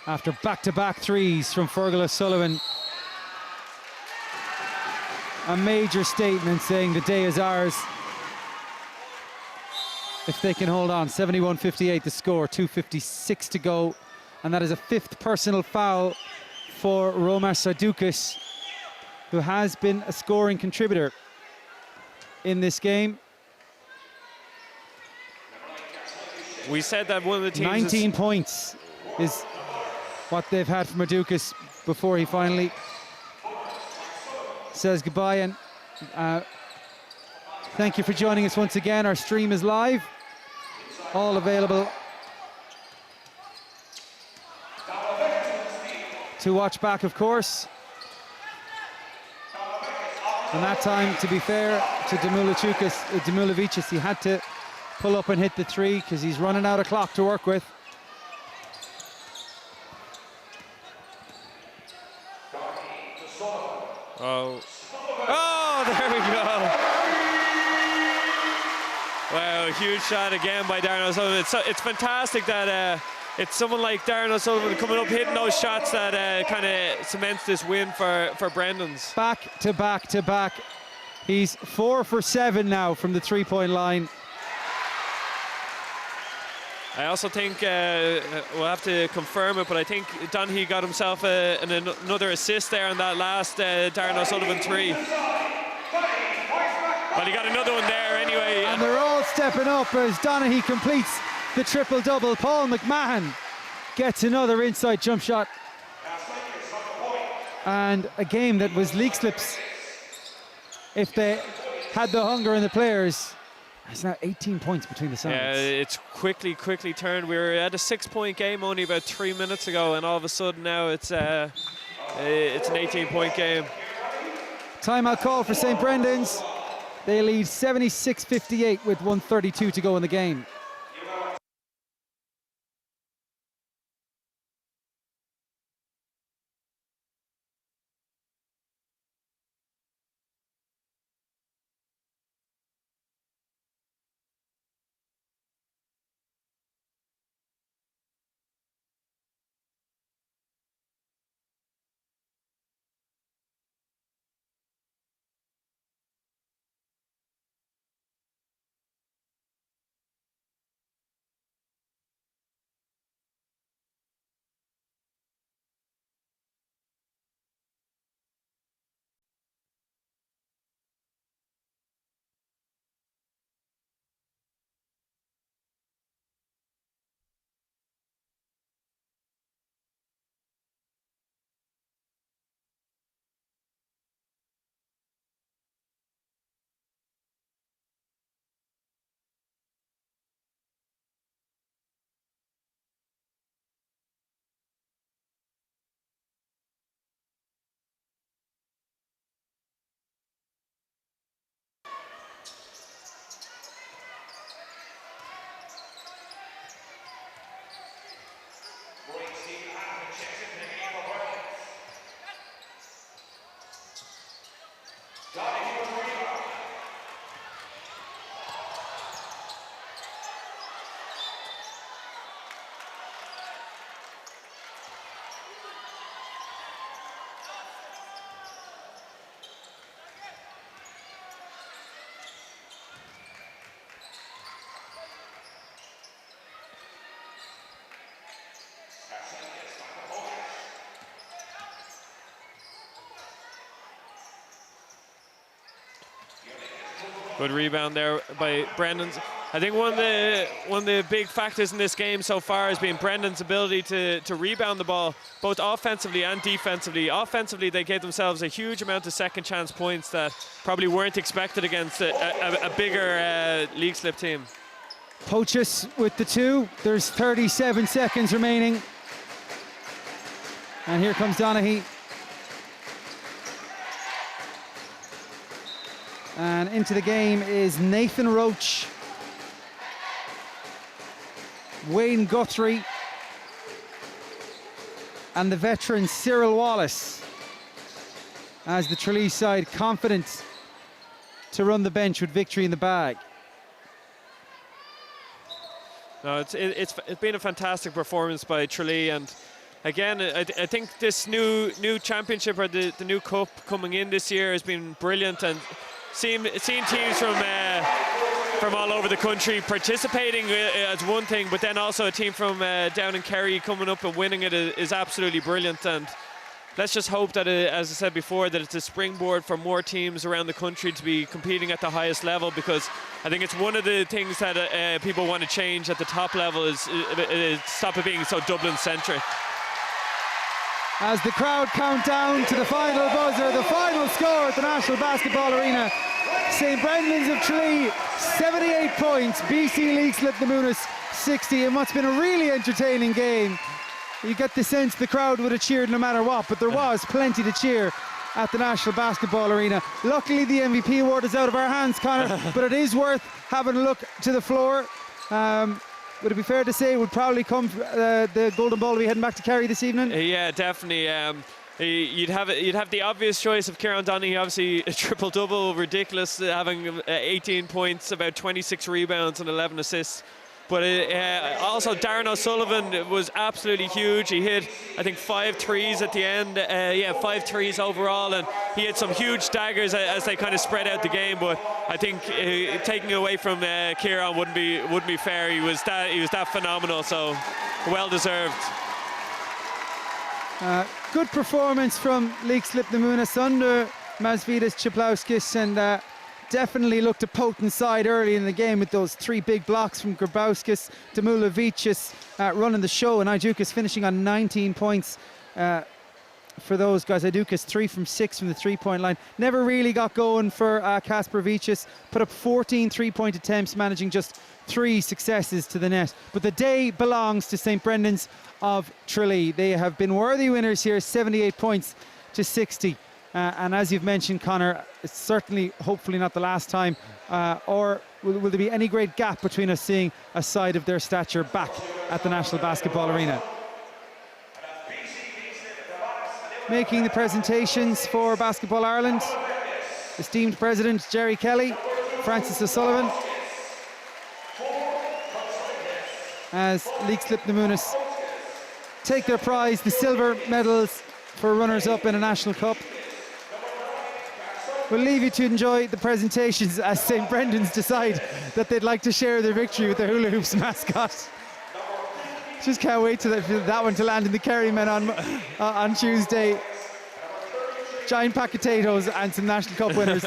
S2: After back-to-back threes from Fergal O'Sullivan. A major statement saying the day is ours. If they can hold on. 71-58 the score, 2:56 to go. And that is a 5th personal foul for Romar Sardoukis, who has been a scoring contributor in this game.
S1: We said that one of the teams
S2: 19 points is what they've had from Sardoukis before he finally says goodbye. And thank you for joining us once again. Our stream is live, all available to watch back, of course. And that time, to be fair to Demulevicius, he had to pull up and hit the 3 because he's running out of clock to work with.
S1: Oh, there we go. Wow, huge shot again by Darren O'Sullivan. It's fantastic that it's someone like Darren O'Sullivan coming up hitting those shots that kind of cements this win for Brendan's.
S2: Back to back to back. He's 4 for 7 now from the 3-point line.
S1: I also think we'll have to confirm it, but I think Donaghy got himself another assist there on that last Darren O'Sullivan 3. Well, he got another one there anyway.
S2: And they're all stepping up as Donaghy completes the triple-double. Paul McMahon gets another inside jump shot. And a game that was Leixlip's, if they had the hunger in the players. It's now 18 points between the sides.
S1: Yeah, it's quickly turned. We were at a 6-point game only about 3 minutes ago, and all of a sudden now it's an 18-point game.
S2: Timeout call for St. Brendan's. They lead 76-58 with 1:32 to go in the game.
S1: Good rebound there by Brendan's. I think one of the big factors in this game so far has been Brendan's ability to rebound the ball, both offensively and defensively. Offensively, they gave themselves a huge amount of second chance points that probably weren't expected against a bigger Leixlip team.
S2: Pochus with the 2. There's 37 seconds remaining. And here comes Donaghy. And into the game is Nathan Roach, Wayne Guthrie, and the veteran Cyril Wallace, as the Tralee side confident to run the bench with victory in the bag.
S1: No, it's been a fantastic performance by Tralee, and again, I think this new championship, or the new cup coming in this year, has been brilliant, and seeing teams from all over the country participating as one thing, but then also a team from down in Kerry coming up and winning it is absolutely brilliant. And let's just hope that, as I said before, that it's a springboard for more teams around the country to be competing at the highest level, because I think it's one of the things that people want to change at the top level is stop it being so Dublin-centric.
S2: As the crowd count down to the final buzzer, the final score at the National Basketball Arena, St. Brendan's of Tralee 78 points, BC Leixlip Nemunas 60, in what's been a really entertaining game. You get the sense the crowd would have cheered no matter what, but there was plenty to cheer at the National Basketball Arena. Luckily the MVP award is out of our hands, Conor, but it is worth having a look to the floor. Would it be fair to say it would probably come the Golden Ball will be heading back to Kerry this evening?
S1: Yeah, definitely. You'd have the obvious choice of Kieran Donaghy, obviously a triple-double, ridiculous, having 18 points, about 26 rebounds and 11 assists. But also Darren O'Sullivan was absolutely huge. He hit, I think, 5 threes at the end. 5 threes overall, and he had some huge daggers as they kind of spread out the game. But I think taking away from Kieran wouldn't be fair. He was that phenomenal. So well deserved.
S2: Good performance from Leixlip Nemunas under Masvidas Chaplauskis, and definitely looked a potent side early in the game with those 3 big blocks from Grabowskis, Damulavicius running the show, and Idukis finishing on 19 points for those guys. Idukis 3 from 6 from the 3-point line. Never really got going for Kasper Vicius. Put up 14 3-point attempts, managing just 3 successes to the net. But the day belongs to St. Brendan's of Tralee. They have been worthy winners here, 78 points to 60. And as you've mentioned, Conor, it's certainly, hopefully not the last time, or will there be any great gap between us seeing a side of their stature back at the National Basketball Arena? Making the presentations for Basketball Ireland, esteemed President Jerry Kelly, Francis O'Sullivan, as Leixlip Nemunas take their prize, the silver medals for runners-up in a National Cup. We'll leave you to enjoy the presentations as St. Brendan's decide that they'd like to share their victory with their Hula Hoops mascot. Just can't wait for that one to land in the Kerry men on Tuesday. Giant pack of potatoes and some National Cup winners.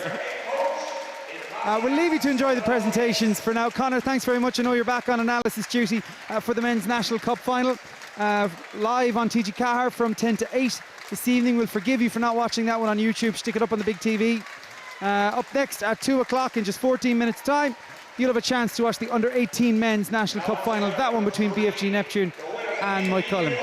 S2: We'll leave you to enjoy the presentations for now. Conor, thanks very much. I know you're back on analysis duty for the men's National Cup final. Live on TG Cahar from 10 to 8 this evening. We'll forgive you for not watching that one on YouTube. Stick it up on the big TV. Up next at 2 o'clock in just 14 minutes time, you'll have a chance to watch the under-18 men's National Cup final. That one between BFG Neptune and Moycullen.